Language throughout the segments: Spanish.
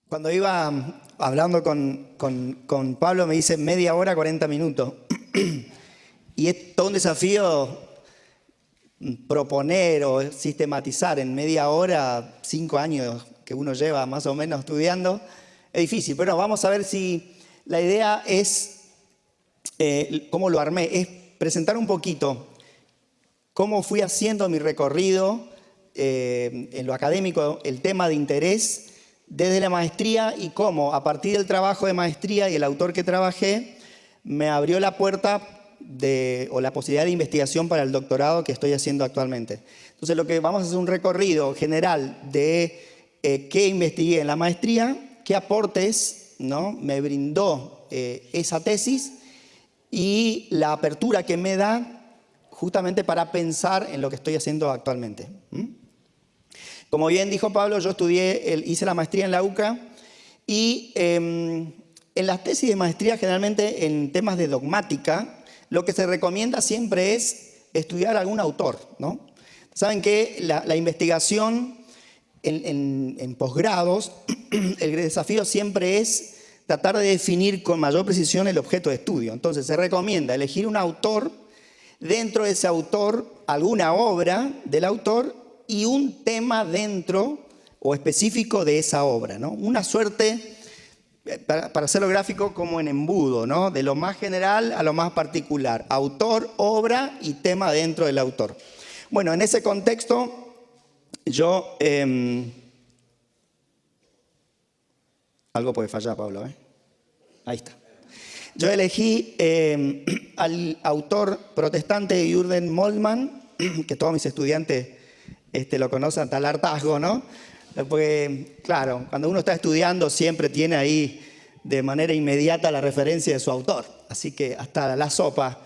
Cuando iba hablando con Pablo me dice media hora, 40 minutos. Y es todo un desafío proponer o sistematizar en media hora 5 años que uno lleva más o menos estudiando. Es difícil, pero vamos a ver si la idea es, cómo lo armé, es presentar un poquito cómo fui haciendo mi recorrido en lo académico, el tema de interés desde la maestría y cómo a partir del trabajo de maestría y el autor que trabajé me abrió la puerta o la posibilidad de investigación para el doctorado que estoy haciendo actualmente. Entonces lo que vamos a hacer es un recorrido general de qué investigué en la maestría, qué aportes, ¿no?, me brindó esa tesis y la apertura que me da justamente para pensar en lo que estoy haciendo actualmente. Como bien dijo Pablo, yo hice la maestría en la UCA y en las tesis de maestría, generalmente en temas de dogmática, lo que se recomienda siempre es estudiar algún autor, ¿no? Saben que la investigación en posgrados, el desafío siempre es tratar de definir con mayor precisión el objeto de estudio. Entonces se recomienda elegir un autor, dentro de ese autor alguna obra del autor y un tema dentro o específico de esa obra, ¿no? Una suerte, para hacerlo gráfico, como en embudo, ¿no?, de lo más general a lo más particular. Autor, obra y tema dentro del autor. Bueno, en ese contexto yo... algo puede fallar, Pablo, ¿eh? Ahí está. Yo elegí al autor protestante Jürgen Moltmann, que todos mis estudiantes lo conocen hasta el hartazgo, ¿no? Porque, claro, cuando uno está estudiando siempre tiene ahí de manera inmediata la referencia de su autor. Así que hasta la sopa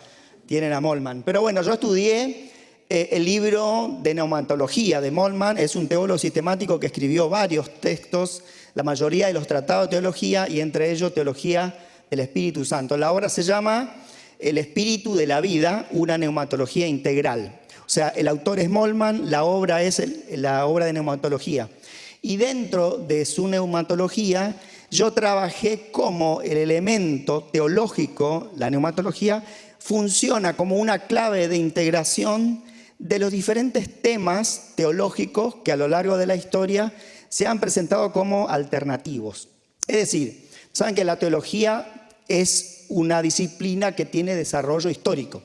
tienen a Moltmann. Pero bueno, yo estudié el libro de Neumatología de Moltmann. Es un teólogo sistemático que escribió varios textos, la mayoría de los tratados de teología y entre ellos Teología del Espíritu Santo. La obra se llama El Espíritu de la Vida, una neumatología integral. O sea, el autor es Moltmann, la obra es la obra de neumatología. Y dentro de su neumatología, yo trabajé cómo el elemento teológico, la neumatología, funciona como una clave de integración de los diferentes temas teológicos que a lo largo de la historia se han presentado como alternativos. Es decir, saben que la teología es una disciplina que tiene desarrollo histórico.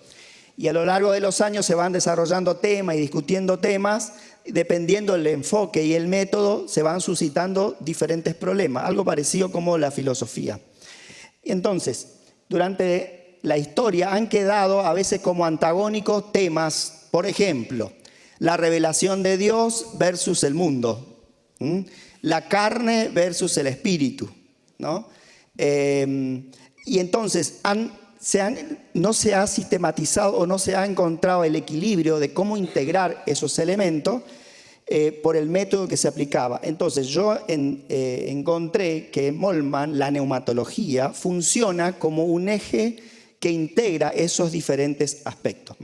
Y a lo largo de los años se van desarrollando temas y discutiendo temas, dependiendo del enfoque y el método, se van suscitando diferentes problemas, algo parecido como la filosofía. Entonces, durante la historia han quedado a veces como antagónicos temas, por ejemplo, la revelación de Dios versus el mundo, la carne versus el espíritu, ¿no? Y entonces no se ha sistematizado o no se ha encontrado el equilibrio de cómo integrar esos elementos por el método que se aplicaba. Entonces yo encontré que en Moltmann la neumatología funciona como un eje que integra esos diferentes aspectos.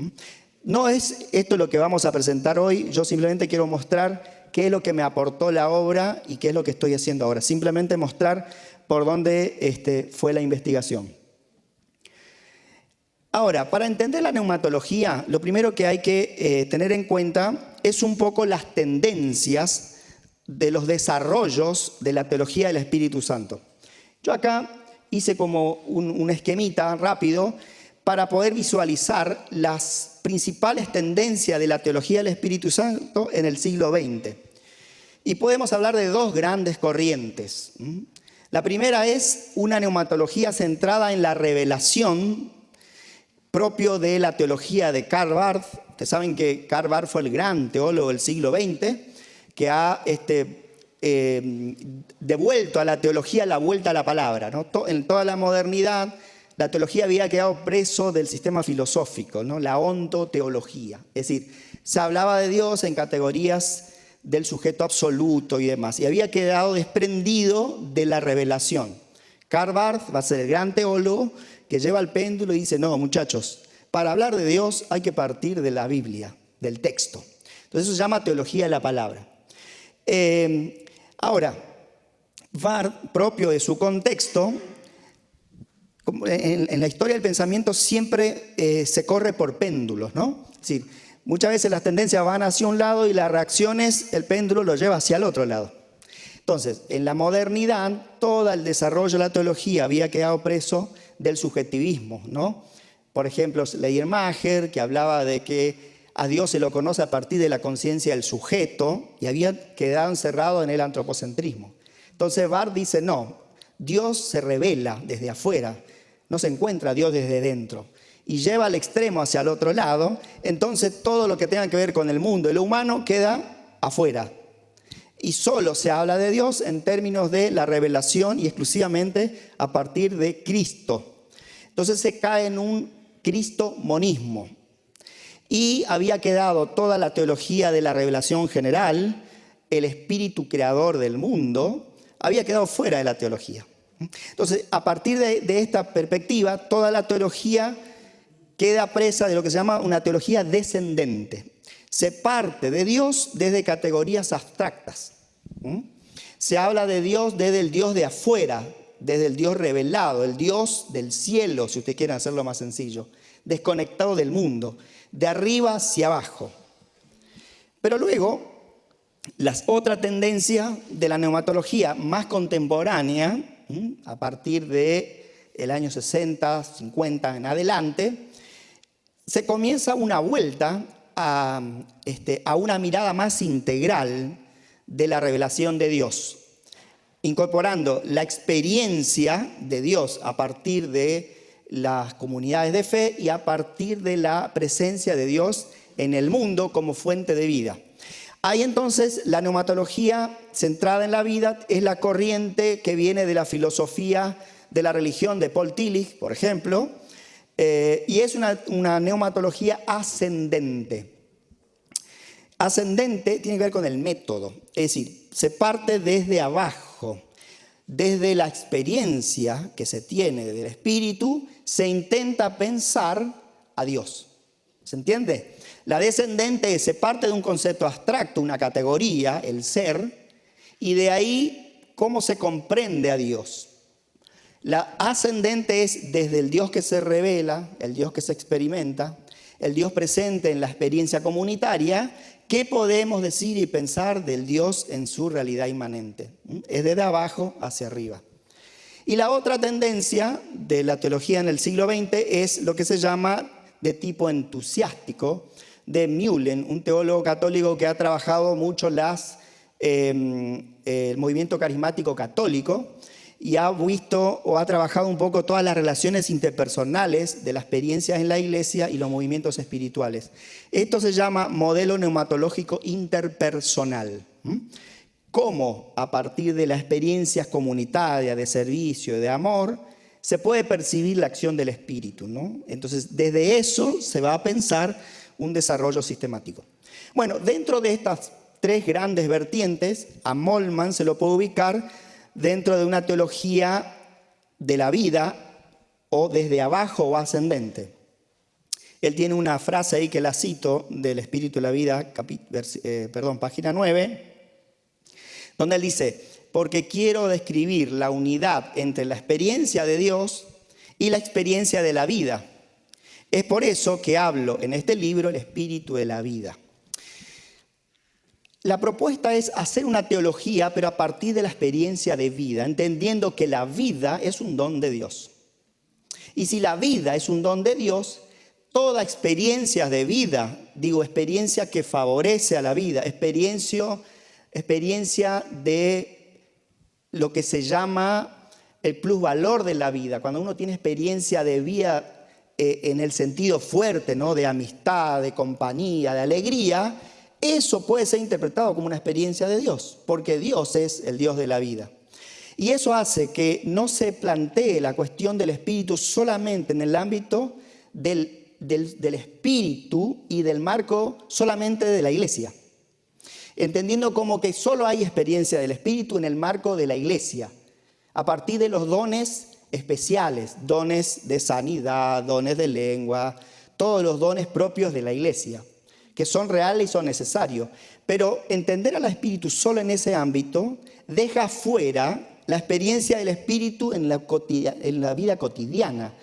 No es esto lo que vamos a presentar hoy, yo simplemente quiero mostrar qué es lo que me aportó la obra y qué es lo que estoy haciendo ahora. Simplemente mostrar por dónde fue la investigación. Ahora, para entender la neumatología, lo primero que hay que tener en cuenta es un poco las tendencias de los desarrollos de la teología del Espíritu Santo. Yo acá hice como un esquemita rápido para poder visualizar las principales tendencias de la teología del Espíritu Santo en el siglo XX. Y podemos hablar de dos grandes corrientes. La primera es una neumatología centrada en la revelación propio de la teología de Karl Barth. Ustedes saben que Karl Barth fue el gran teólogo del siglo XX que ha devuelto a la teología la vuelta a la palabra, ¿no? En toda la modernidad, la teología había quedado preso del sistema filosófico, ¿no?, la ontoteología. Es decir, se hablaba de Dios en categorías del sujeto absoluto y demás, y había quedado desprendido de la revelación. Karl Barth va a ser el gran teólogo que lleva el péndulo y dice, no, muchachos, para hablar de Dios hay que partir de la Biblia, del texto. Entonces eso se llama teología de la palabra. Ahora, Barth, propio de su contexto, en la historia del pensamiento siempre se corre por péndulos, ¿no? Es decir, muchas veces las tendencias van hacia un lado y las reacciones, el péndulo lo lleva hacia el otro lado. Entonces, en la modernidad, todo el desarrollo de la teología había quedado preso del subjetivismo, ¿no? Por ejemplo, Schleiermacher, que hablaba de que a Dios se lo conoce a partir de la conciencia del sujeto, y había quedado encerrado en el antropocentrismo. Entonces Barth dice, no, Dios se revela desde afuera, no se encuentra Dios desde dentro, y lleva al extremo hacia el otro lado. Entonces todo lo que tenga que ver con el mundo y lo humano queda afuera. Y solo se habla de Dios en términos de la revelación y exclusivamente a partir de Cristo. Entonces se cae en un cristomonismo. Y había quedado toda la teología de la revelación general, el espíritu creador del mundo, había quedado fuera de la teología. Entonces, a partir de esta perspectiva, toda la teología queda presa de lo que se llama una teología descendente. Se parte de Dios desde categorías abstractas. Se habla de Dios desde el Dios de afuera, desde el Dios revelado, el Dios del cielo, si ustedes quieren hacerlo más sencillo, desconectado del mundo, de arriba hacia abajo. Pero luego, la otra tendencia de la neumatología más contemporánea, a partir del año 60, 50 en adelante, se comienza una vuelta a una mirada más integral de la revelación de Dios, incorporando la experiencia de Dios a partir de las comunidades de fe y a partir de la presencia de Dios en el mundo como fuente de vida. Ahí entonces la neumatología centrada en la vida es la corriente que viene de la filosofía de la religión de Paul Tillich, por ejemplo, y es una neumatología ascendente. Ascendente tiene que ver con el método, es decir, se parte desde abajo, desde la experiencia que se tiene del espíritu, se intenta pensar a Dios. ¿Se entiende? La descendente se parte de un concepto abstracto, una categoría, el ser, y de ahí cómo se comprende a Dios. La ascendente es desde el Dios que se revela, el Dios que se experimenta, el Dios presente en la experiencia comunitaria. ¿Qué podemos decir y pensar del Dios en su realidad inmanente? Es desde abajo hacia arriba. Y la otra tendencia de la teología en el siglo XX es lo que se llama de tipo entusiástico, de Mühlen, un teólogo católico que ha trabajado mucho el movimiento carismático católico y ha visto o ha trabajado un poco todas las relaciones interpersonales de las experiencias en la iglesia y los movimientos espirituales. Esto se llama modelo neumatológico interpersonal. Cómo a partir de las experiencias comunitarias, de servicio, de amor, se puede percibir la acción del espíritu, ¿no? Entonces, desde eso se va a pensar un desarrollo sistemático. Bueno, dentro de estas tres grandes vertientes, a Moltmann se lo puede ubicar dentro de una teología de la vida o desde abajo o ascendente. Él tiene una frase ahí que la cito del Espíritu de la Vida, página 9, donde él dice: porque quiero describir la unidad entre la experiencia de Dios y la experiencia de la vida. Es por eso que hablo en este libro el Espíritu de la Vida. La propuesta es hacer una teología, pero a partir de la experiencia de vida, entendiendo que la vida es un don de Dios. Y si la vida es un don de Dios, toda experiencia de vida, digo experiencia que favorece a la vida, experiencia de lo que se llama el plusvalor de la vida, cuando uno tiene experiencia de vida en el sentido fuerte, ¿no? De amistad, de compañía, de alegría, eso puede ser interpretado como una experiencia de Dios, porque Dios es el Dios de la vida. Y eso hace que no se plantee la cuestión del espíritu solamente en el ámbito del espíritu y del marco solamente de la iglesia, entendiendo como que solo hay experiencia del espíritu en el marco de la iglesia, a partir de los dones especiales, dones de sanidad, dones de lengua, todos los dones propios de la iglesia, que son reales y son necesarios. Pero entender al espíritu solo en ese ámbito deja fuera la experiencia del Espíritu en la vida cotidiana,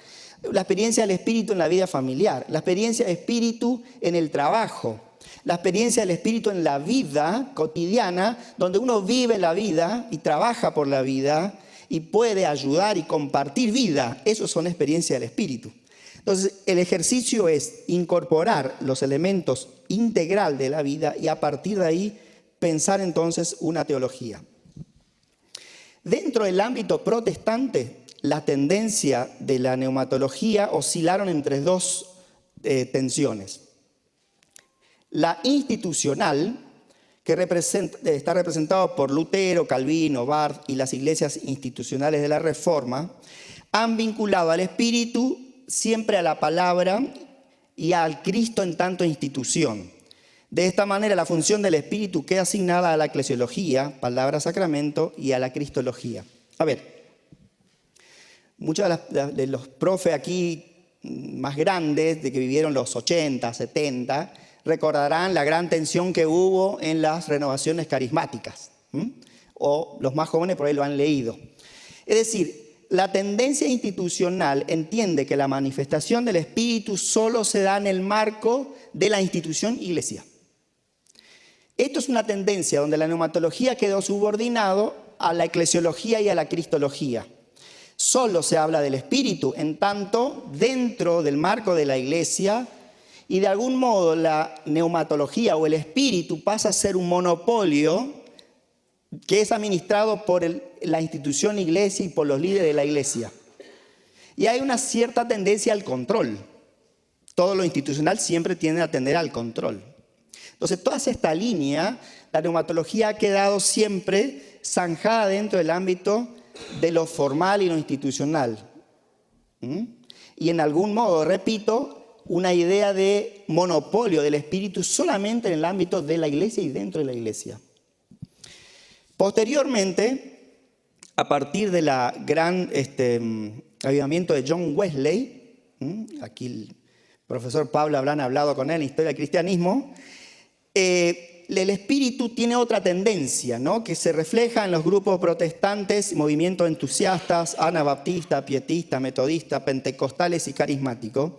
la experiencia del Espíritu en la vida familiar, la experiencia del Espíritu en el trabajo, la experiencia del Espíritu en la vida cotidiana, donde uno vive la vida y trabaja por la vida y puede ayudar y compartir vida. Eso son experiencias del Espíritu. Entonces, el ejercicio es incorporar los elementos integral de la vida y a partir de ahí pensar entonces una teología. Dentro del ámbito protestante, la tendencia de la neumatología oscilaron entre dos tensiones. La institucional, que está representado por Lutero, Calvino, Barth y las iglesias institucionales de la Reforma, han vinculado al Espíritu siempre a la palabra y al Cristo en tanto institución. De esta manera, la función del Espíritu queda asignada a la eclesiología, palabra, sacramento, y a la cristología. A ver, muchos de los profes aquí más grandes, de que vivieron los 80, 70, recordarán la gran tensión que hubo en las renovaciones carismáticas. O los más jóvenes por ahí lo han leído. Es decir, la tendencia institucional entiende que la manifestación del Espíritu solo se da en el marco de la institución iglesia. Esto es una tendencia donde la neumatología quedó subordinado a la eclesiología y a la cristología. Solo se habla del Espíritu, en tanto dentro del marco de la iglesia, y de algún modo la neumatología o el Espíritu pasa a ser un monopolio que es administrado por la institución iglesia y por los líderes de la iglesia. Y hay una cierta tendencia al control. Todo lo institucional siempre tiende a tender al control. Entonces, toda esta línea, la neumatología ha quedado siempre zanjada dentro del ámbito de lo formal y lo institucional. Y en algún modo, repito, una idea de monopolio del Espíritu solamente en el ámbito de la iglesia y dentro de la iglesia. Posteriormente, a partir de la gran avivamiento de John Wesley, aquí el profesor Pablo habrán hablado con él en Historia del Cristianismo, el Espíritu tiene otra tendencia, ¿no?, que se refleja en los grupos protestantes, movimientos entusiastas, anabaptistas, pietistas, metodistas, pentecostales y carismáticos,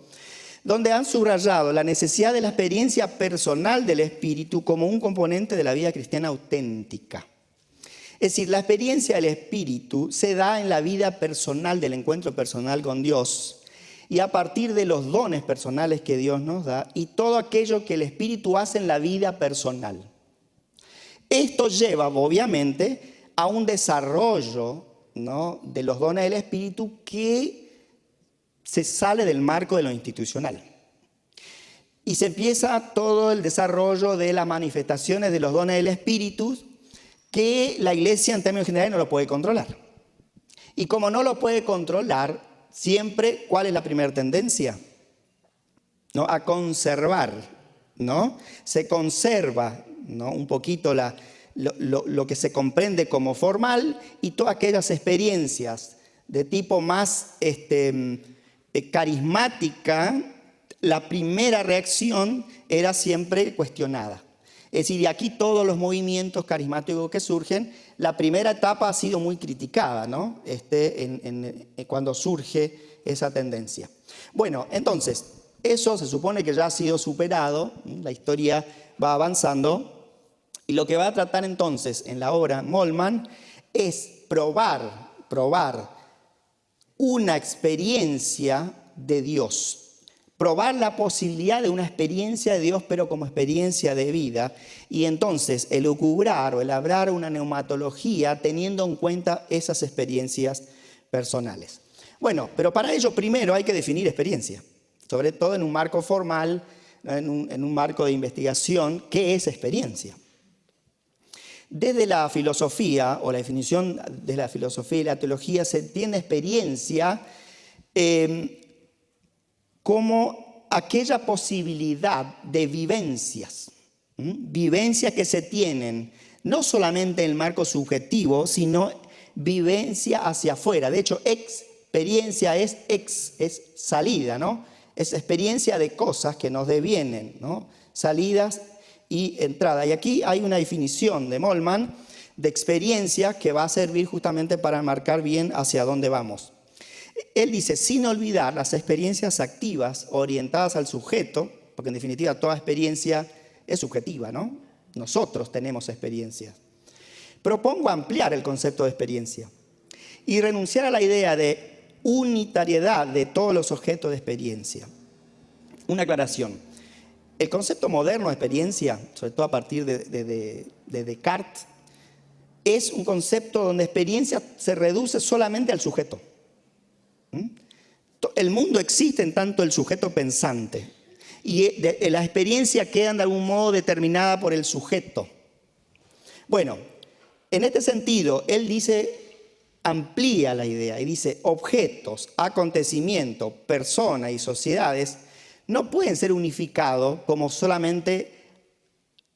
donde han subrayado la necesidad de la experiencia personal del Espíritu como un componente de la vida cristiana auténtica. Es decir, la experiencia del Espíritu se da en la vida personal, del encuentro personal con Dios, y a partir de los dones personales que Dios nos da y todo aquello que el Espíritu hace en la vida personal. Esto lleva, obviamente, a un desarrollo, ¿no?, de los dones del Espíritu que se sale del marco de lo institucional. Y se empieza todo el desarrollo de las manifestaciones de los dones del Espíritu que la iglesia en términos generales no lo puede controlar. Y como no lo puede controlar, siempre, ¿cuál es la primera tendencia? ¿No? A conservar, ¿no? Se conserva, ¿no?, un poquito lo que se comprende como formal y todas aquellas experiencias de tipo más carismática, la primera reacción era siempre cuestionada. Es decir, de aquí todos los movimientos carismáticos que surgen, la primera etapa ha sido muy criticada, ¿no?, cuando surge esa tendencia. Bueno, entonces, eso se supone que ya ha sido superado, la historia va avanzando, y lo que va a tratar entonces en la obra Moltmann es probar una experiencia de Dios. Probar la posibilidad de una experiencia de Dios, pero como experiencia de vida. Y entonces elucubrar o elaborar una neumatología teniendo en cuenta esas experiencias personales. Bueno, pero para ello primero hay que definir experiencia. Sobre todo en un marco formal, en un marco de investigación. ¿Qué es experiencia? Desde la filosofía o la definición de la filosofía y la teología se entiende experiencia como aquella posibilidad de vivencias, vivencias que se tienen no solamente en el marco subjetivo, sino vivencia hacia afuera. De hecho, experiencia es salida, ¿no? Es experiencia de cosas que nos devienen, ¿no? Salidas y entrada. Y aquí hay una definición de Moltmann de experiencia que va a servir justamente para marcar bien hacia dónde vamos. Él dice, sin olvidar las experiencias activas orientadas al sujeto, porque en definitiva toda experiencia es subjetiva, ¿no? Nosotros tenemos experiencias. Propongo ampliar el concepto de experiencia y renunciar a la idea de unitariedad de todos los objetos de experiencia. Una aclaración. El concepto moderno de experiencia, sobre todo a partir de Descartes, es un concepto donde experiencia se reduce solamente al sujeto. El mundo existe en tanto el sujeto pensante y la experiencia queda de algún modo determinada por el sujeto. Bueno, en este sentido, él dice, amplía la idea y dice, objetos, acontecimientos, personas y sociedades no pueden ser unificados como solamente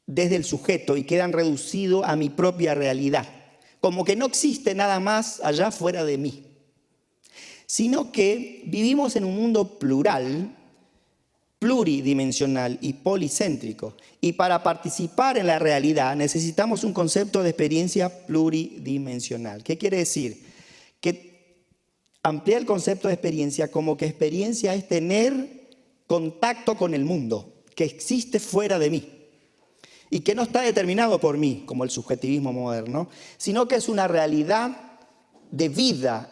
desde el sujeto y quedan reducidos a mi propia realidad, como que no existe nada más allá fuera de mí, sino que vivimos en un mundo plural, pluridimensional y policéntrico, y para participar en la realidad necesitamos un concepto de experiencia pluridimensional. ¿Qué quiere decir? Que amplía el concepto de experiencia como que experiencia es tener contacto con el mundo, que existe fuera de mí y que no está determinado por mí, como el subjetivismo moderno, sino que es una realidad de vida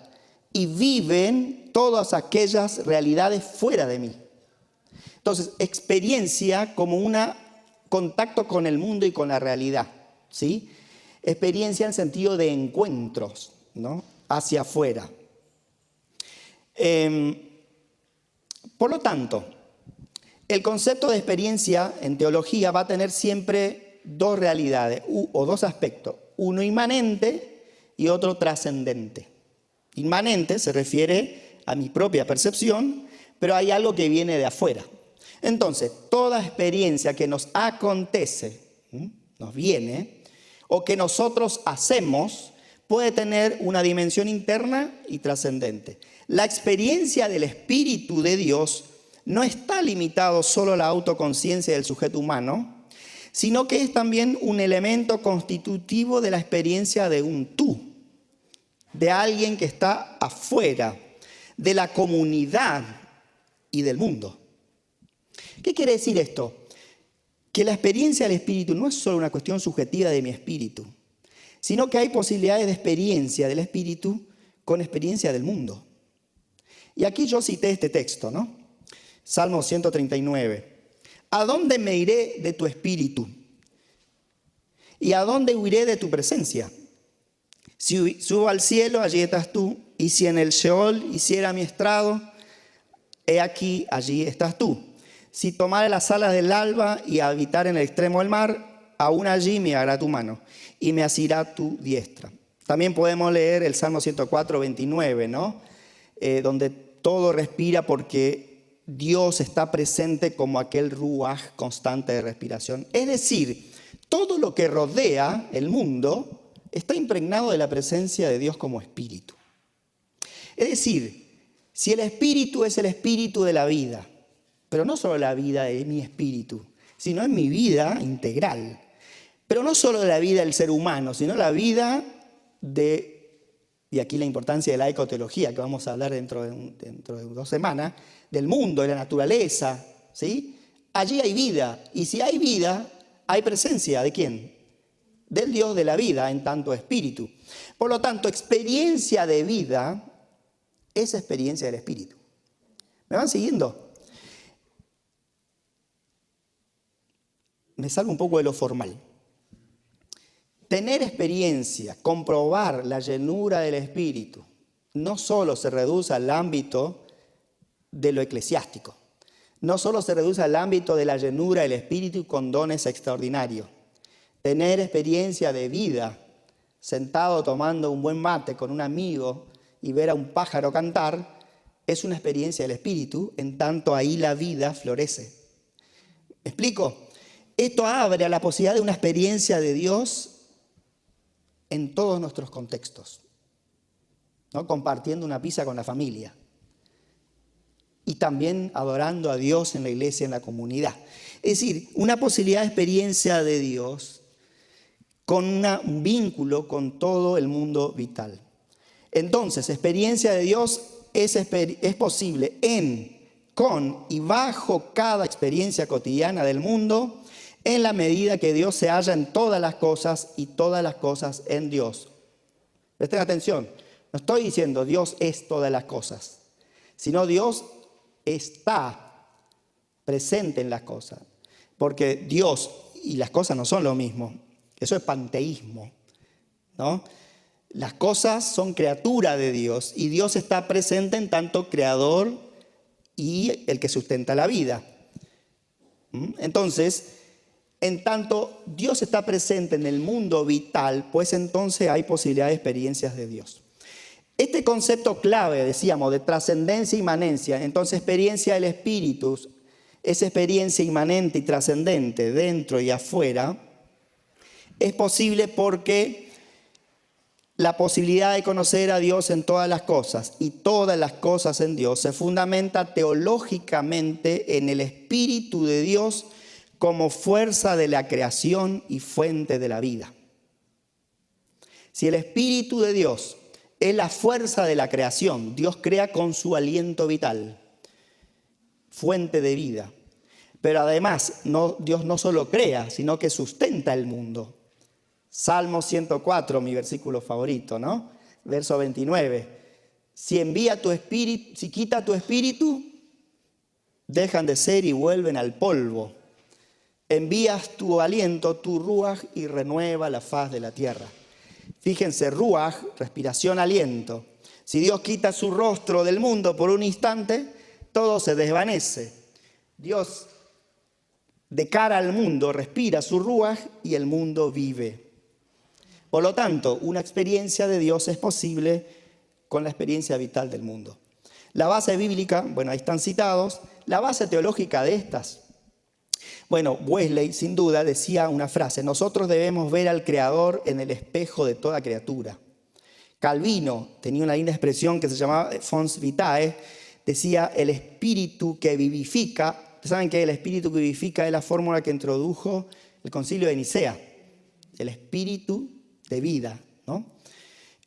y viven todas aquellas realidades fuera de mí. Entonces, experiencia como un contacto con el mundo y con la realidad, ¿sí? Experiencia en el sentido de encuentros, ¿no? Hacia afuera. Por lo tanto, el concepto de experiencia en teología va a tener siempre dos realidades o dos aspectos, uno inmanente y otro trascendente. Inmanente se refiere a mi propia percepción, pero hay algo que viene de afuera. Entonces, toda experiencia que nos acontece, nos viene, o que nosotros hacemos, puede tener una dimensión interna y trascendente. La experiencia del Espíritu de Dios no está limitado solo a la autoconciencia del sujeto humano, sino que es también un elemento constitutivo de la experiencia de un tú, de alguien que está afuera, de la comunidad y del mundo. ¿Qué quiere decir esto? Que la experiencia del espíritu no es solo una cuestión subjetiva de mi espíritu, sino que hay posibilidades de experiencia del espíritu con experiencia del mundo. Y aquí yo cité este texto, ¿no? Salmo 139. ¿A dónde me iré de tu espíritu? ¿Y a dónde huiré de tu presencia? Si subo al cielo, allí estás tú. Y si en el Sheol hiciera mi estrado, he aquí, allí estás tú. Si tomare las alas del alba y habitar en el extremo del mar, aún allí me hará tu mano y me asirá tu diestra. También podemos leer el Salmo 104, 29, ¿no? Donde todo respira porque Dios está presente como aquel ruaj constante de respiración. Es decir, todo lo que rodea el mundo está impregnado de la presencia de Dios como espíritu. Es decir, si el espíritu es el espíritu de la vida, pero no solo la vida de mi espíritu, sino en mi vida integral. Pero no solo de la vida del ser humano, sino la vida y aquí la importancia de la ecoteología, que vamos a hablar dentro de 2 semanas, del mundo, de la naturaleza, ¿sí? Allí hay vida, y si hay vida, hay presencia, ¿de quién? Del Dios de la vida, en tanto espíritu. Por lo tanto, experiencia de vida es experiencia del espíritu. ¿Me van siguiendo? Me salgo un poco de lo formal. Tener experiencia, comprobar la llenura del Espíritu, no solo se reduce al ámbito de lo eclesiástico, no solo se reduce al ámbito de la llenura del Espíritu con dones extraordinarios. Tener experiencia de vida, sentado tomando un buen mate con un amigo y ver a un pájaro cantar, es una experiencia del Espíritu, en tanto ahí la vida florece. ¿Me explico? Esto abre a la posibilidad de una experiencia de Dios en todos nuestros contextos, ¿no? Compartiendo una pizza con la familia y también adorando a Dios en la iglesia, en la comunidad. Es decir, una posibilidad de experiencia de Dios con un vínculo con todo el mundo vital. Entonces, experiencia de Dios es posible en, con y bajo cada experiencia cotidiana del mundo, en la medida que Dios se halla en todas las cosas y todas las cosas en Dios. Presten atención, no estoy diciendo Dios es todas las cosas, sino Dios está presente en las cosas. Porque Dios y las cosas no son lo mismo. Eso es panteísmo, ¿no? Las cosas son criatura de Dios y Dios está presente en tanto creador y el que sustenta la vida. Entonces, en tanto Dios está presente en el mundo vital, pues entonces hay posibilidad de experiencias de Dios. Este concepto clave, decíamos, de trascendencia e inmanencia, entonces experiencia del Espíritu, esa experiencia inmanente y trascendente dentro y afuera, es posible porque la posibilidad de conocer a Dios en todas las cosas y todas las cosas en Dios se fundamenta teológicamente en el Espíritu de Dios como fuerza de la creación y fuente de la vida. Si el Espíritu de Dios es la fuerza de la creación, Dios crea con su aliento vital, fuente de vida. Pero además, Dios no solo crea, sino que sustenta el mundo. Salmo 104, mi versículo favorito, ¿no? Verso 29. Si envía tu espíritu, si quita tu espíritu, dejan de ser y vuelven al polvo. Envías tu aliento, tu ruaj, y renueva la faz de la tierra. Fíjense, ruaj, respiración, aliento. Si Dios quita su rostro del mundo por un instante, todo se desvanece. Dios, de cara al mundo, respira su ruaj y el mundo vive. Por lo tanto, una experiencia de Dios es posible con la experiencia vital del mundo. La base bíblica, bueno, ahí están citados. La base teológica de estas. Bueno, Wesley, sin duda, decía una frase: nosotros debemos ver al Creador en el espejo de toda criatura. Calvino tenía una linda expresión que se llamaba Fons Vitae, decía el espíritu que vivifica. ¿Saben que el espíritu que vivifica es la fórmula que introdujo el Concilio de Nicea? El espíritu de vida, ¿no?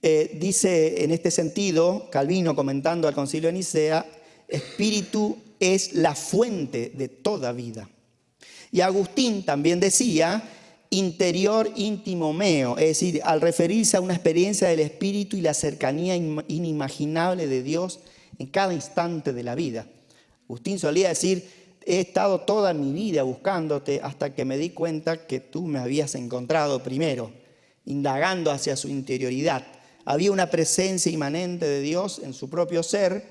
Dice en este sentido, Calvino comentando al Concilio de Nicea, espíritu es la fuente de toda vida. Y Agustín también decía, interior íntimo meo, es decir, al referirse a una experiencia del espíritu y la cercanía inimaginable de Dios en cada instante de la vida. Agustín solía decir, he estado toda mi vida buscándote hasta que me di cuenta que tú me habías encontrado primero, indagando hacia su interioridad. Había una presencia inmanente de Dios en su propio ser,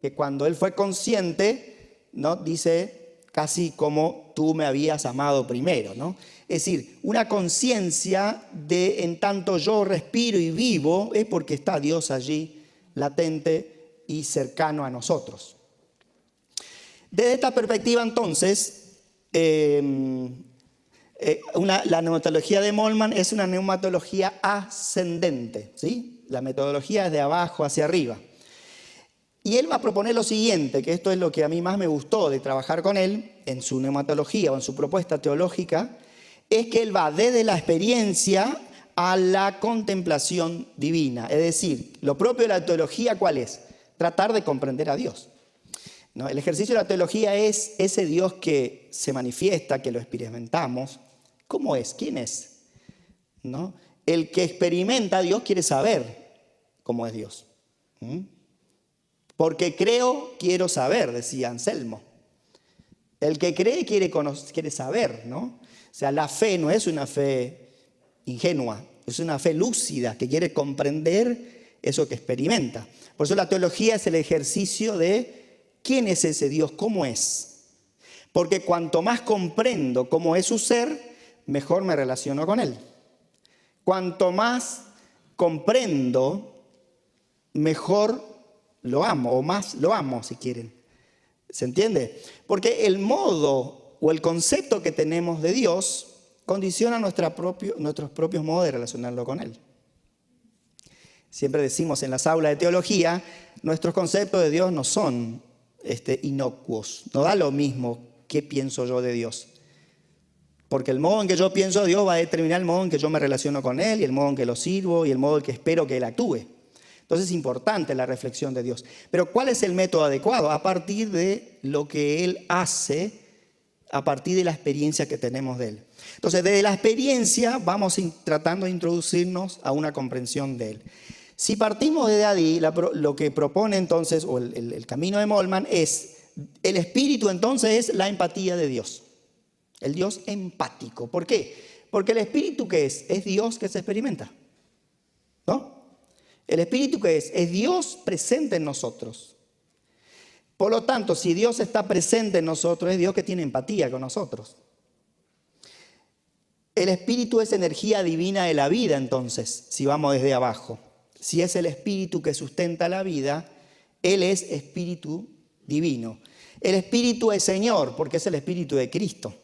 que cuando él fue consciente, ¿no? Dice casi como tú me habías amado primero, ¿no? Es decir, una conciencia de en tanto yo respiro y vivo, es porque está Dios allí, latente y cercano a nosotros. Desde esta perspectiva, entonces, la neumatología de Moltmann es una neumatología ascendente, ¿sí? La metodología es de abajo hacia arriba. Y él va a proponer lo siguiente, que esto es lo que a mí más me gustó de trabajar con él, en su neumatología o en su propuesta teológica, es que él va desde la experiencia a la contemplación divina. Es decir, lo propio de la teología, ¿cuál es? Tratar de comprender a Dios. ¿No? El ejercicio de la teología es ese Dios que se manifiesta, que lo experimentamos. ¿Cómo es? ¿Quién es? ¿No? El que experimenta a Dios quiere saber cómo es Dios. Porque creo, quiero saber, decía Anselmo. El que cree quiere saber, ¿no? O sea, la fe no es una fe ingenua, es una fe lúcida que quiere comprender eso que experimenta. Por eso la teología es el ejercicio de quién es ese Dios, cómo es. Porque cuanto más comprendo cómo es su ser, mejor me relaciono con él. Cuanto más comprendo, mejor lo amo, o más lo amo, si quieren. ¿Se entiende? Porque el modo o el concepto que tenemos de Dios condiciona nuestros propios modos de relacionarlo con Él. Siempre decimos en las aulas de teología, nuestros conceptos de Dios no son inocuos. No da lo mismo qué pienso yo de Dios. Porque el modo en que yo pienso a Dios va a determinar el modo en que yo me relaciono con Él y el modo en que lo sirvo y el modo en que espero que Él actúe. Entonces es importante la reflexión de Dios. Pero ¿cuál es el método adecuado? A partir de lo que Él hace, a partir de la experiencia que tenemos de Él. Entonces, desde la experiencia vamos tratando de introducirnos a una comprensión de Él. Si partimos desde ahí, lo que propone entonces, o el camino de Moltmann, es el espíritu entonces es la empatía de Dios. El Dios empático. ¿Por qué? Porque el espíritu, ¿qué es? Es Dios que se experimenta, ¿no? El espíritu, ¿qué es? Es Dios presente en nosotros. Por lo tanto, si Dios está presente en nosotros, es Dios que tiene empatía con nosotros. El espíritu es energía divina de la vida, entonces, si vamos desde abajo. Si es el espíritu que sustenta la vida, Él es espíritu divino. El espíritu es Señor, porque es el espíritu de Cristo.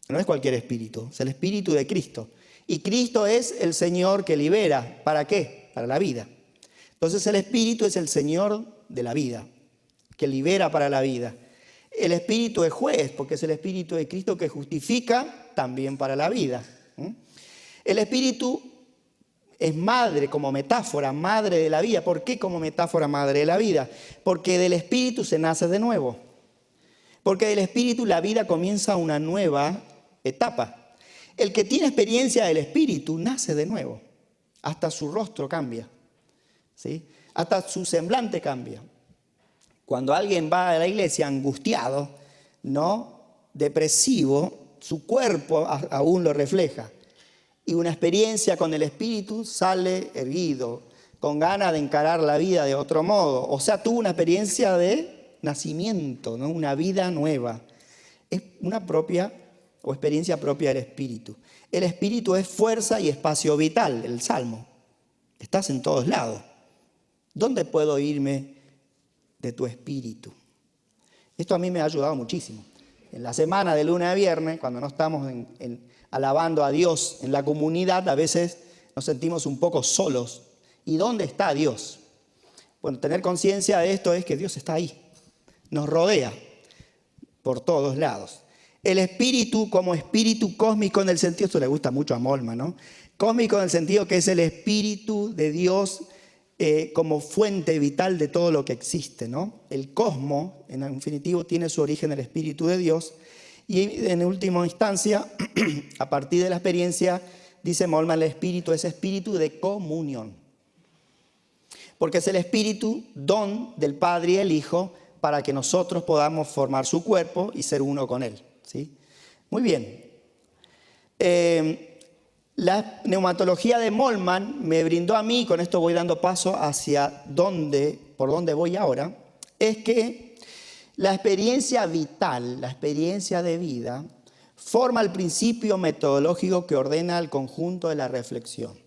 No es cualquier espíritu, es el espíritu de Cristo. Y Cristo es el Señor que libera. ¿Para qué? Para la vida. Entonces el espíritu es el Señor de la vida, que libera para la vida. El espíritu es juez, porque es el espíritu de Cristo que justifica también para la vida. El espíritu es madre como metáfora, madre de la vida. ¿Por qué como metáfora madre de la vida? Porque del espíritu se nace de nuevo. Porque del espíritu la vida comienza una nueva etapa. El que tiene experiencia del espíritu nace de nuevo. Hasta su rostro cambia, ¿sí? Hasta su semblante cambia. Cuando alguien va a la iglesia angustiado, ¿no? Depresivo, su cuerpo aún lo refleja. Y una experiencia con el espíritu sale erguido, con ganas de encarar la vida de otro modo. O sea, tuvo una experiencia de nacimiento, ¿no? Una vida nueva. Es una experiencia propia del espíritu. El espíritu es fuerza y espacio vital, el Salmo. Estás en todos lados. ¿Dónde puedo irme de tu espíritu? Esto a mí me ha ayudado muchísimo. En la semana de lunes a viernes, cuando no estamos alabando a Dios en la comunidad, a veces nos sentimos un poco solos. ¿Y dónde está Dios? Bueno, tener conciencia de esto es que Dios está ahí. Nos rodea por todos lados. El espíritu como espíritu cósmico en el sentido, esto le gusta mucho a Moltmann, ¿no? Cósmico en el sentido que es el espíritu de Dios como fuente vital de todo lo que existe, ¿no? El cosmos, en infinitivo, tiene su origen en el espíritu de Dios. Y en última instancia, a partir de la experiencia, dice Moltmann, el espíritu es espíritu de comunión. Porque es el espíritu, don del Padre y el Hijo, para que nosotros podamos formar su cuerpo y ser uno con Él, ¿sí? Muy bien. La neumatología de Moltmann me brindó a mí, con esto voy dando paso hacia por dónde voy ahora, es que la experiencia vital, la experiencia de vida, forma el principio metodológico que ordena el conjunto de la reflexión.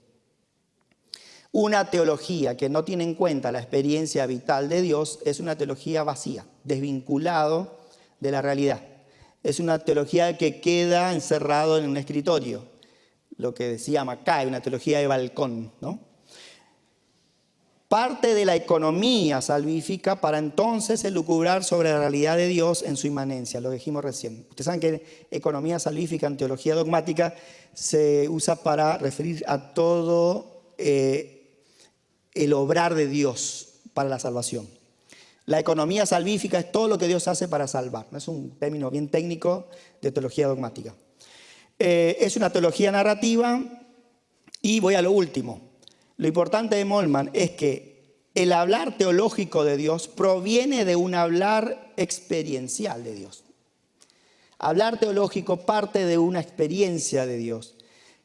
Una teología que no tiene en cuenta la experiencia vital de Dios es una teología vacía, desvinculado de la realidad. Es una teología que queda encerrado en un escritorio, lo que decía Mackay, una teología de balcón, ¿no? Parte de la economía salvífica para entonces elucubrar sobre la realidad de Dios en su inmanencia, lo dijimos recién. Ustedes saben que economía salvífica en teología dogmática se usa para referir a todo el obrar de Dios para la salvación. La economía salvífica es todo lo que Dios hace para salvar. Es un término bien técnico de teología dogmática. Es una teología narrativa y voy a lo último. Lo importante de Moltmann es que el hablar teológico de Dios proviene de un hablar experiencial de Dios. Hablar teológico parte de una experiencia de Dios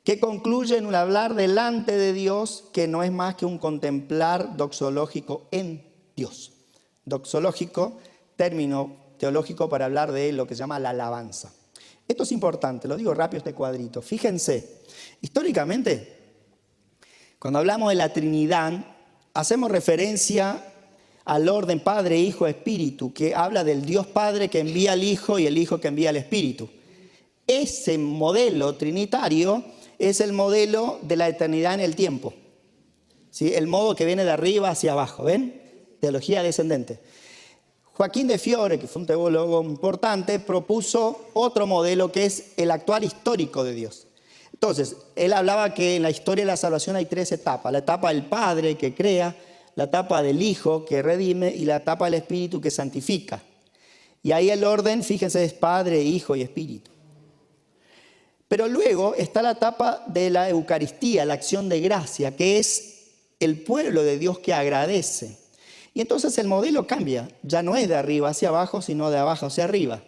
que concluye en un hablar delante de Dios que no es más que un contemplar doxológico en Dios. Doxológico, término teológico para hablar de lo que se llama la alabanza. Esto es importante, lo digo rápido este cuadrito. Fíjense, históricamente, cuando hablamos de la Trinidad, hacemos referencia al orden Padre, Hijo, Espíritu, que habla del Dios Padre que envía al Hijo y el Hijo que envía al Espíritu. Ese modelo trinitario es el modelo de la eternidad en el tiempo, ¿sí? El modo que viene de arriba hacia abajo, ¿ven? Teología descendente. Joaquín de Fiore, que fue un teólogo importante, propuso otro modelo que es el actuar histórico de Dios. Entonces, él hablaba que en la historia de la salvación hay 3 etapas. La etapa del Padre que crea, la etapa del Hijo que redime y la etapa del Espíritu que santifica. Y ahí el orden, fíjense, es Padre, Hijo y Espíritu. Pero luego está la etapa de la Eucaristía, la acción de gracia, que es el pueblo de Dios que agradece. Y entonces el modelo cambia, ya no es de arriba hacia abajo, sino de abajo hacia arriba.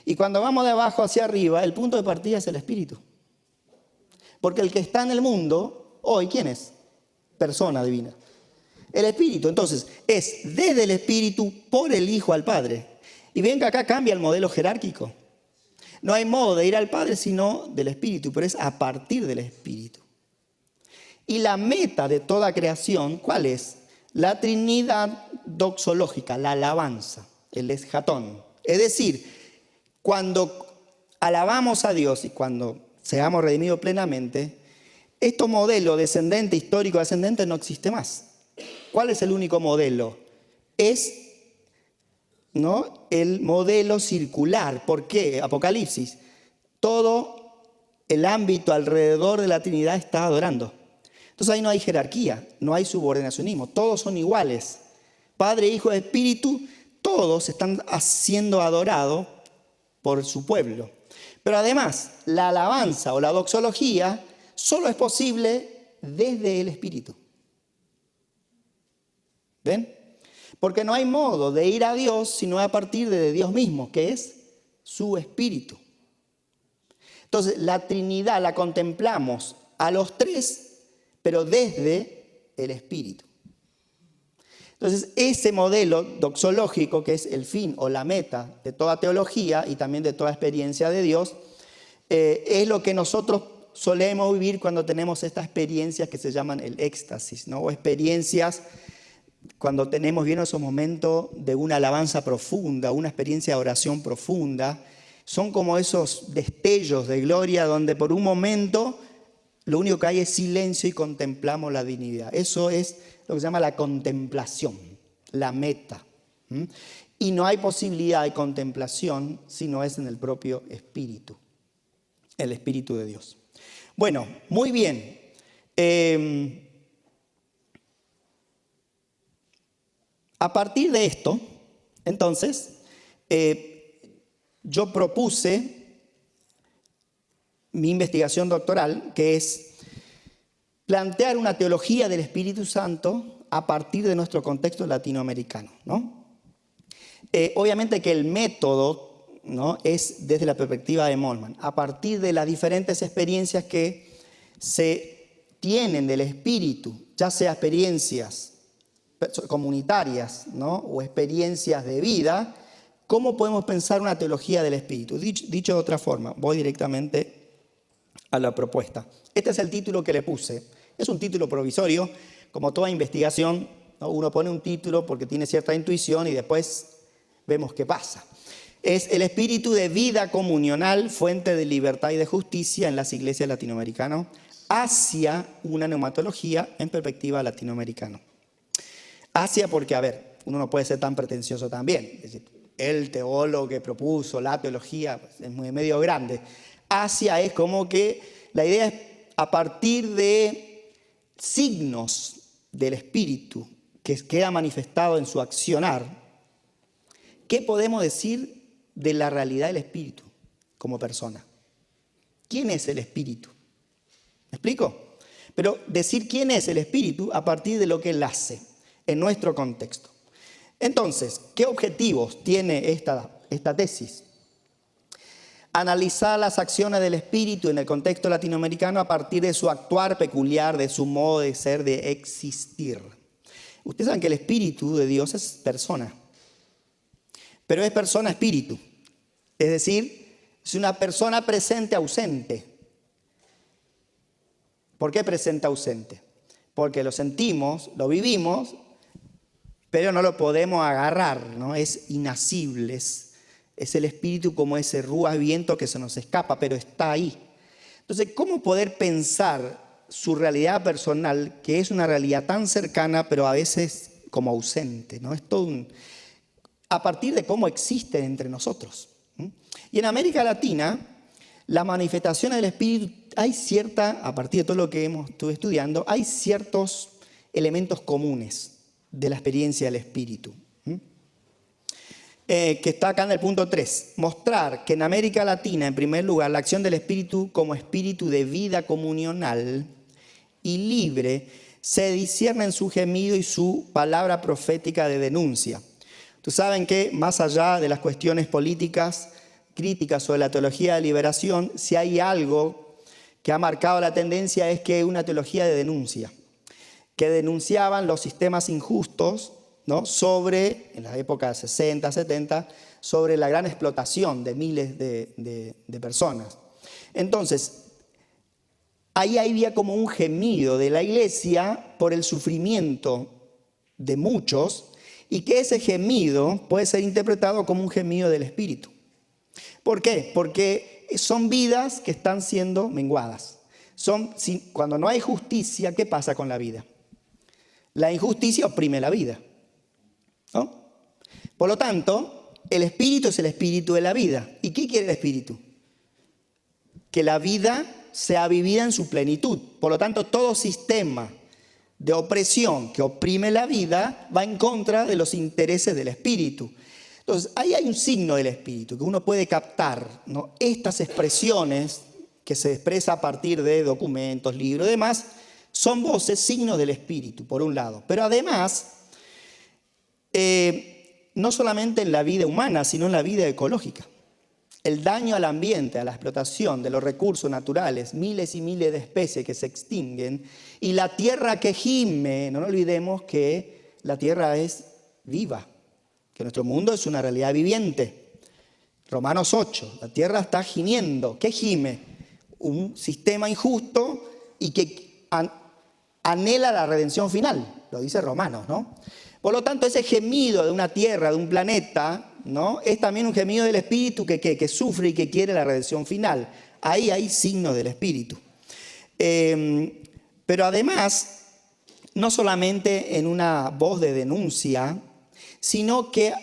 Y cuando vamos de abajo hacia arriba, el punto de partida es el Espíritu. Porque el que está en el mundo, hoy, ¿quién es? Persona divina. El Espíritu. Entonces, es desde el Espíritu por el Hijo al Padre. Y ven que acá cambia el modelo jerárquico. No hay modo de ir al Padre sino del Espíritu, pero es a partir del Espíritu. Y la meta de toda creación, ¿cuál es? La Trinidad doxológica, la alabanza, el esjatón. Es decir, cuando alabamos a Dios y cuando seamos redimidos plenamente, este modelo descendente, histórico ascendente, no existe más. ¿Cuál es el único modelo? Es, ¿no?, el modelo circular. ¿Por qué? Apocalipsis. Todo el ámbito alrededor de la Trinidad está adorando. Entonces ahí no hay jerarquía, no hay subordinacionismo, todos son iguales. Padre, Hijo, Espíritu, todos están siendo adorados por su pueblo. Pero además, la alabanza o la doxología solo es posible desde el Espíritu. ¿Ven? Porque no hay modo de ir a Dios sino a partir de Dios mismo, que es su Espíritu. Entonces, la Trinidad la contemplamos a los 3, pero desde el Espíritu. Entonces, ese modelo doxológico, que es el fin o la meta de toda teología y también de toda experiencia de Dios, es lo que nosotros solemos vivir cuando tenemos estas experiencias que se llaman el éxtasis, ¿no? O experiencias cuando tenemos bien esos momentos de una alabanza profunda, una experiencia de oración profunda. Son como esos destellos de gloria donde por un momento lo único que hay es silencio y contemplamos la divinidad. Eso es lo que se llama la contemplación, la meta. Y no hay posibilidad de contemplación si no es en el propio Espíritu, el Espíritu de Dios. Bueno, muy bien. A partir de esto, entonces, yo propuse mi investigación doctoral, que es plantear una teología del Espíritu Santo a partir de nuestro contexto latinoamericano, ¿no? Obviamente que el método, ¿no?, es desde la perspectiva de Moltmann, a partir de las diferentes experiencias que se tienen del Espíritu, ya sea experiencias comunitarias, ¿no?, o experiencias de vida. ¿Cómo podemos pensar una teología del Espíritu? Dicho de otra forma, voy directamente a la propuesta. Este es el título que le puse. Es un título provisorio, como toda investigación, ¿no? Uno pone un título porque tiene cierta intuición y después vemos qué pasa. Es el espíritu de vida comunional, fuente de libertad y de justicia en las iglesias latinoamericanas, hacia una neumatología en perspectiva latinoamericana. Hacia porque, a ver, uno no puede ser tan pretencioso también. Es decir, el teólogo que propuso la teología pues, es muy medio grande. Hacia es como que la idea es a partir de signos del Espíritu que queda manifestado en su accionar, ¿qué podemos decir de la realidad del Espíritu como persona? ¿Quién es el Espíritu? ¿Me explico? Pero decir quién es el Espíritu a partir de lo que Él hace en nuestro contexto. Entonces, ¿qué objetivos tiene esta tesis? Analizar las acciones del Espíritu en el contexto latinoamericano a partir de su actuar peculiar, de su modo de ser, de existir. Ustedes saben que el Espíritu de Dios es persona, pero es persona-espíritu. Es decir, es una persona presente-ausente. ¿Por qué presente-ausente? Porque lo sentimos, lo vivimos, pero no lo podemos agarrar, ¿no? Es inasible, es el Espíritu como ese rúa viento que se nos escapa, pero está ahí. Entonces, ¿cómo poder pensar su realidad personal, que es una realidad tan cercana, pero a veces como ausente, ¿no? Es todo a partir de cómo existen entre nosotros. Y en América Latina, la manifestación del Espíritu, a partir de todo lo que estuve estudiando, hay ciertos elementos comunes de la experiencia del Espíritu. Que está acá en el punto 3. Mostrar que en América Latina, en primer lugar, la acción del Espíritu como espíritu de vida comunional y libre se discierne en su gemido y su palabra profética de denuncia. Ustedes saben que, más allá de las cuestiones políticas, críticas sobre la teología de liberación, si hay algo que ha marcado la tendencia es que una teología de denuncia, que denunciaban los sistemas injustos, ¿no? En las épocas 60, 70, sobre la gran explotación de miles de personas. Entonces, ahí había como un gemido de la iglesia por el sufrimiento de muchos y que ese gemido puede ser interpretado como un gemido del Espíritu. ¿Por qué? Porque son vidas que están siendo menguadas. Cuando no hay justicia, ¿qué pasa con la vida? La injusticia oprime la vida, ¿no? Por lo tanto, el Espíritu es el espíritu de la vida. ¿Y qué quiere el Espíritu? Que la vida sea vivida en su plenitud. Por lo tanto, todo sistema de opresión que oprime la vida va en contra de los intereses del Espíritu. Entonces, ahí hay un signo del Espíritu que uno puede captar, ¿no? Estas expresiones que se expresa a partir de documentos, libros y demás, son voces, signos del Espíritu, por un lado. Pero además, no solamente en la vida humana, sino en la vida ecológica. El daño al ambiente, a la explotación de los recursos naturales, miles y miles de especies que se extinguen, y la tierra que gime, no nos olvidemos que la tierra es viva, que nuestro mundo es una realidad viviente. Romanos 8, la tierra está gimiendo. ¿Qué gime? Un sistema injusto y que anhela la redención final, lo dice Romanos, ¿no? Por lo tanto, ese gemido de una tierra, de un planeta, ¿no? Es también un gemido del Espíritu que sufre y que quiere la redención final. Ahí hay signos del Espíritu. Pero además, no solamente en una voz de denuncia, sino que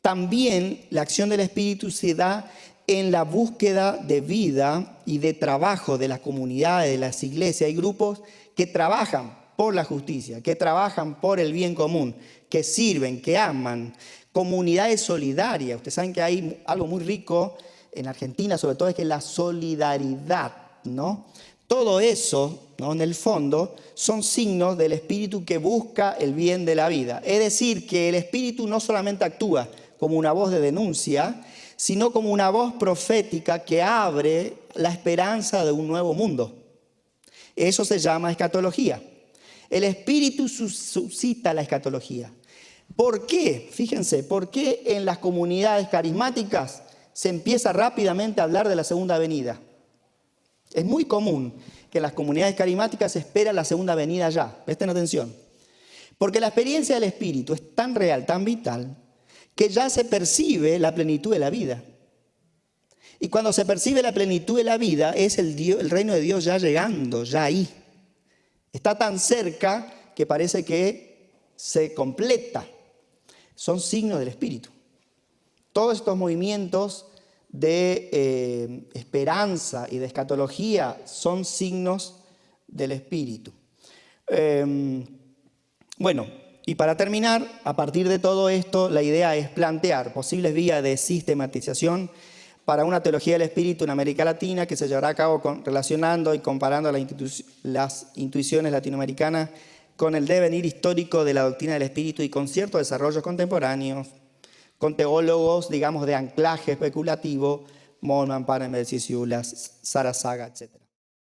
también la acción del Espíritu se da en la búsqueda de vida y de trabajo de las comunidades, de las iglesias. Hay grupos que trabajan por la justicia, que trabajan por el bien común, que sirven, que aman, comunidades solidarias. Ustedes saben que hay algo muy rico en Argentina, sobre todo, es que la solidaridad, ¿no? Todo eso, ¿no? En el fondo, son signos del Espíritu que busca el bien de la vida. Es decir, que el Espíritu no solamente actúa como una voz de denuncia, sino como una voz profética que abre la esperanza de un nuevo mundo. Eso se llama escatología. El Espíritu suscita la escatología. ¿Por qué? Fíjense, ¿por qué en las comunidades carismáticas se empieza rápidamente a hablar de la segunda venida? Es muy común que en las comunidades carismáticas se espera la segunda venida ya. Presten atención. Porque la experiencia del Espíritu es tan real, tan vital, que ya se percibe la plenitud de la vida. Y cuando se percibe la plenitud de la vida, es el reino de Dios ya llegando, ya ahí. Está tan cerca que parece que se completa. Son signos del Espíritu. Todos estos movimientos de esperanza y de escatología son signos del Espíritu. Bueno, y para terminar, a partir de todo esto, la idea es plantear posibles vías de sistematización para una teología del Espíritu en América Latina que se llevará a cabo relacionando y comparando las intuiciones latinoamericanas con el devenir histórico de la doctrina del Espíritu y con ciertos desarrollos contemporáneos, con teólogos, digamos, de anclaje especulativo, Moltmann, Parham, Sciulas, Sarasaga, etc.